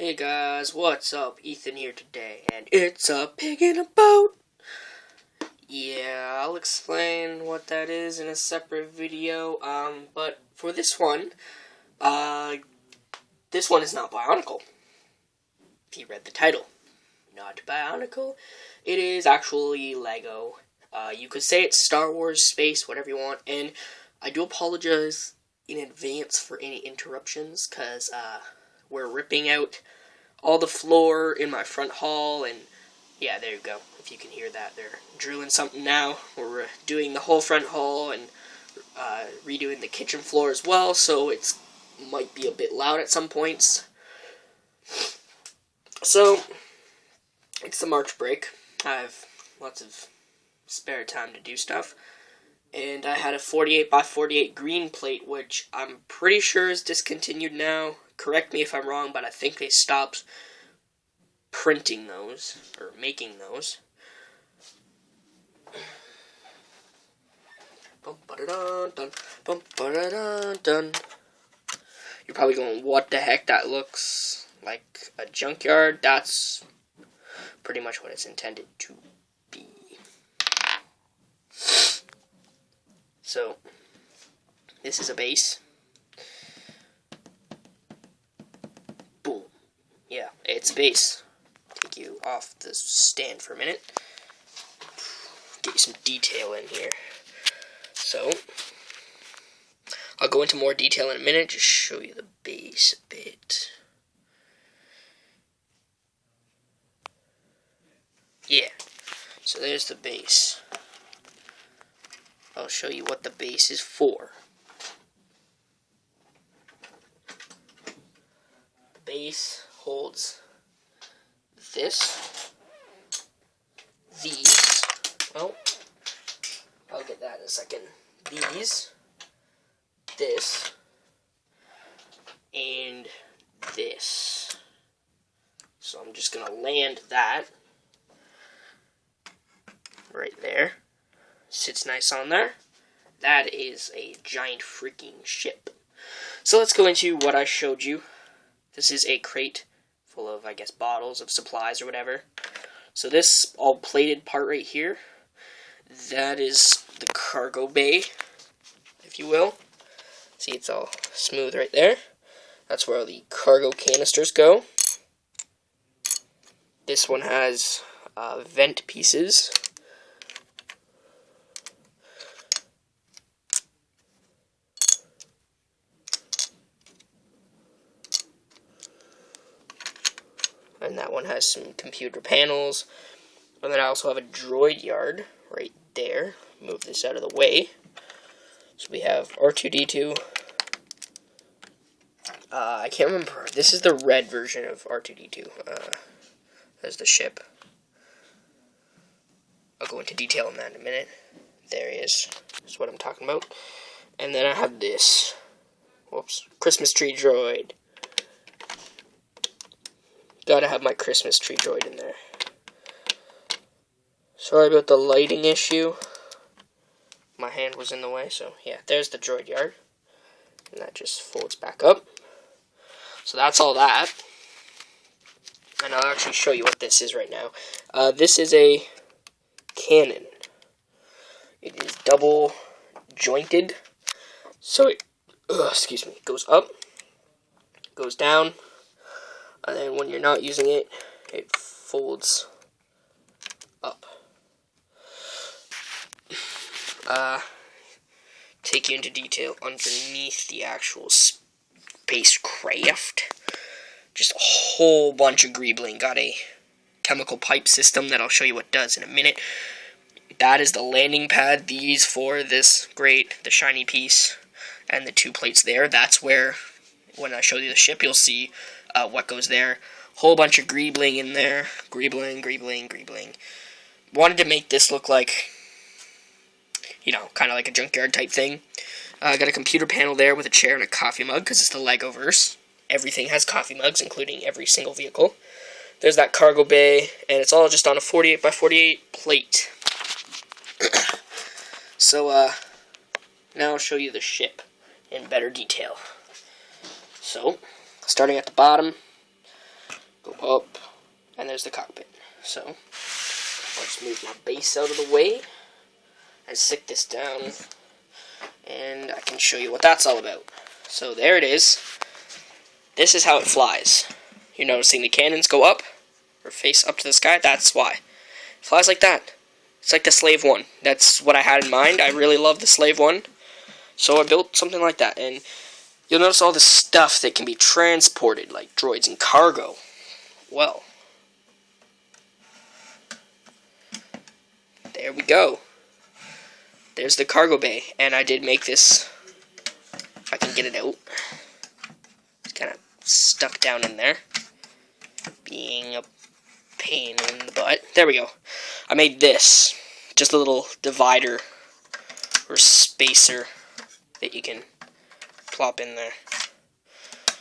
Hey guys, what's up? Ethan here today, and it's a pig in a boat! Yeah, I'll explain what that is in a separate video, but for this one is not Bionicle. If you read the title. Not Bionicle. It is actually Lego. You could say it's Star Wars, space, whatever you want, and I do apologize in advance for any interruptions, because, we're ripping out all the floor in my front hall, and yeah, there you go. If you can hear that, they're drilling something now. We're doing the whole front hall and redoing the kitchen floor as well, so it might be a bit loud at some points. So, it's the March break. I have lots of spare time to do stuff. And I had a 48x48 green plate, which I'm pretty sure is discontinued now. Correct me if I'm wrong, but I think they stopped printing those, or making those. You're probably going, what the heck, that looks like a junkyard? That's pretty much what it's intended to be. So, this is a base. Boom. Yeah, it's a base. Take you off the stand for a minute. Get you some detail in here. So, I'll go into more detail in a minute, just show you the base a bit. Yeah, so there's the base. I'll show you what the base is for. The base holds this, these, oh, I'll get that in a second, these, this, and this. So I'm just going to land that right there. Sits nice on there. That is a giant freaking ship. So let's go into what I showed you. This is a crate full of, I guess, bottles of supplies or whatever. So this all plated part right here, that is the cargo bay, if you will. See, it's all smooth right there. That's where all the cargo canisters go. This one has vent pieces. And that one has some computer panels. And then I also have a droid yard right there. Move this out of the way. So we have R2-D2. I can't remember. This is the red version of R2-D2. There's the ship. I'll go into detail on that in a minute. There he is. That's what I'm talking about. And then I have this. Whoops. Christmas tree droid. Gotta have my Christmas tree droid in there. Sorry about the lighting issue. My hand was in the way, so yeah, there's the droid yard. And that just folds back up. So that's all that. And I'll actually show you what this is right now. This is a cannon. It is double jointed. So it, goes up, goes down. And then when you're not using it, it folds up. Take you into detail underneath the actual spacecraft. Just a whole bunch of greebling. Got a chemical pipe system that I'll show you what it does in a minute. That is the landing pad. These for this grate, the shiny piece, and the two plates there. That's where, when I show you the ship, you'll see what goes there. Whole bunch of greebling in there. Greebling. Wanted to make this look like, you know, kind of like a junkyard type thing. Got a computer panel there with a chair and a coffee mug, because it's the Lego-verse. Everything has coffee mugs, including every single vehicle. There's that cargo bay, and it's all just on a 48x48 plate. So, now I'll show you the ship in better detail. So, starting at the bottom, Go up, and there's the cockpit. So, I'll just move my base out of the way, and stick this down, and I can show you what that's all about. So there it is. This is how it flies. You're noticing the cannons go up, or face up to the sky. That's why. It flies like that. It's like the Slave One. That's what I had in mind. I really love the Slave One. So I built something like that. And you'll notice all the stuff that can be transported, like droids and cargo. Well, there we go. There's the cargo bay. And I did make this, if I can get it out. It's kind of stuck down in there, being a pain in the butt. There we go. I made this, just a little divider or spacer that you can plop in there.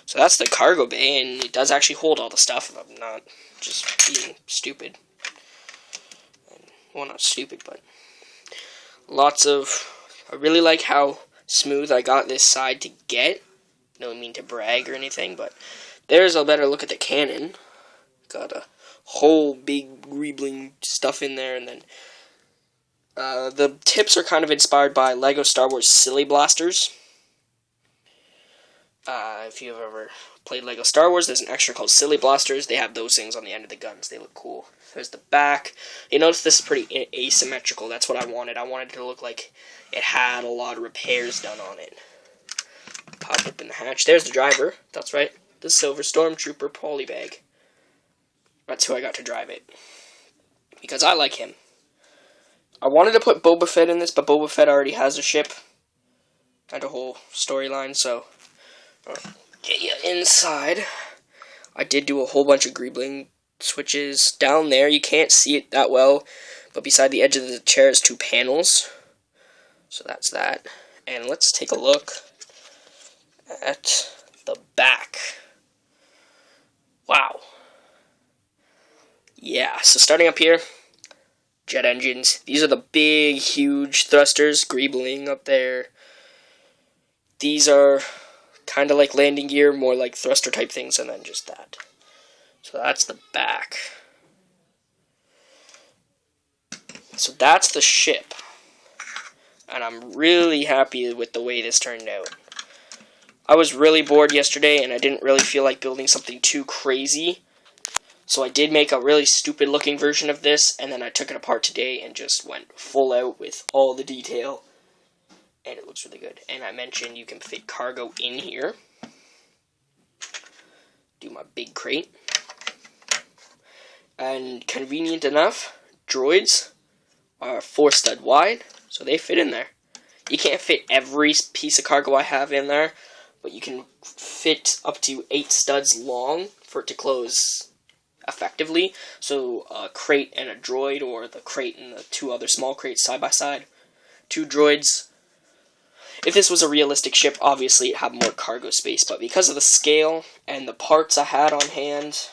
So that's the cargo bay, and it does actually hold all the stuff. I'm not just being stupid. Well, not stupid, but lots of. I really like how smooth I got this side to get. Don't mean to brag or anything, but there's a better look at the cannon. Got a whole big greebling stuff in there, and then the tips are kind of inspired by Lego Star Wars Silly Blasters. If you've ever played Lego Star Wars, there's an extra called Silly Blasters. They have those things on the end of the guns. They look cool. There's the back. You notice this is pretty asymmetrical. That's what I wanted. I wanted it to look like it had a lot of repairs done on it. Pop open the hatch. There's the driver. That's right. The Silver Stormtrooper polybag. That's who I got to drive it. Because I like him. I wanted to put Boba Fett in this, but Boba Fett already has a ship. And a whole storyline, so I'll get you inside. I did do a whole bunch of greebling switches. Down there, you can't see it that well, but beside the edge of the chair is 2 panels. So that's that. And let's take a look at the back. Wow. Yeah, so starting up here, jet engines. These are the big, huge thrusters, greebling up there. These are kind of like landing gear, more like thruster type things, and then just that. So that's the back. So that's the ship. And I'm really happy with the way this turned out. I was really bored yesterday, and I didn't really feel like building something too crazy. So I did make a really stupid looking version of this, and then I took it apart today and just went full out with all the detail. And it looks really good. And I mentioned you can fit cargo in here. Do my big crate. And convenient enough, droids are 4 stud wide, so they fit in there. You can't fit every piece of cargo I have in there, but you can fit up to 8 studs long for it to close effectively. So a crate and a droid, or the crate and the 2 other small crates side by side. 2 droids. If this was a realistic ship, obviously it'd have more cargo space, but because of the scale and the parts I had on hand,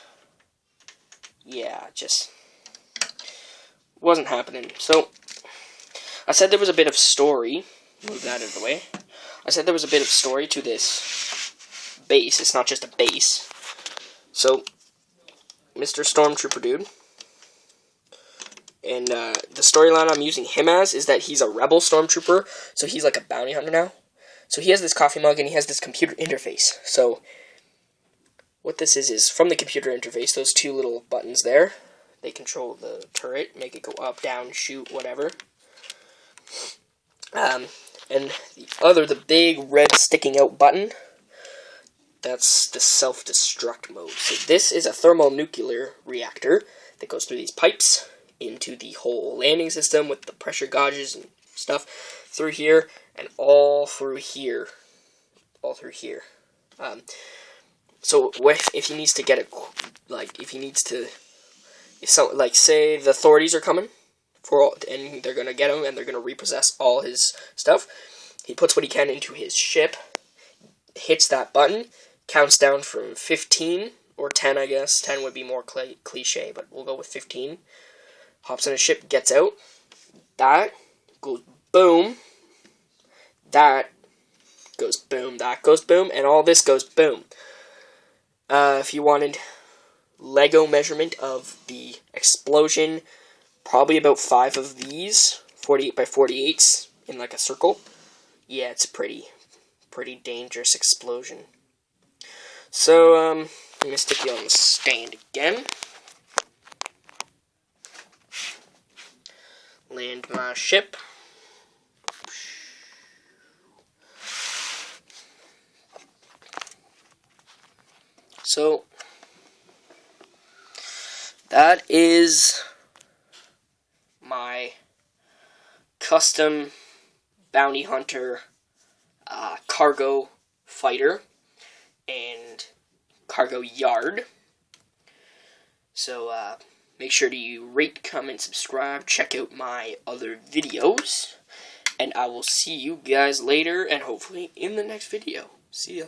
yeah, just wasn't happening. So, I said there was a bit of story. Move that out of the way. I said there was a bit of story to this base. It's not just a base. So, Mr. Stormtrooper dude, and the storyline I'm using him as is that he's a rebel stormtrooper, so he's like a bounty hunter now. So he has this coffee mug and he has this computer interface. So what this is from the computer interface, those 2 little buttons there, they control the turret, make it go up, down, shoot, whatever. And the big red sticking out button, that's the self-destruct mode. So this is a thermonuclear reactor that goes through these pipes into the whole landing system with the pressure gauges and stuff through here and all through here. So if he needs to get it, like say the authorities are coming and they're gonna get him and they're gonna repossess all his stuff, he puts what he can into his ship, hits that button, counts down from 15 or 10, I guess. 10 would be more cliche, but we'll go with 15. Hops in a ship, gets out. That goes boom. That goes boom. That goes boom. And all this goes boom. If you wanted Lego measurement of the explosion. Probably about 5 of these, 48 by 48s, in like a circle. Yeah, it's a pretty dangerous explosion. So, I'm going to stick you on the stand again. Land my ship. So, that is my custom bounty hunter cargo fighter and cargo yard. So make sure to rate, comment, subscribe, check out my other videos, and I will see you guys later and hopefully in the next video. See ya.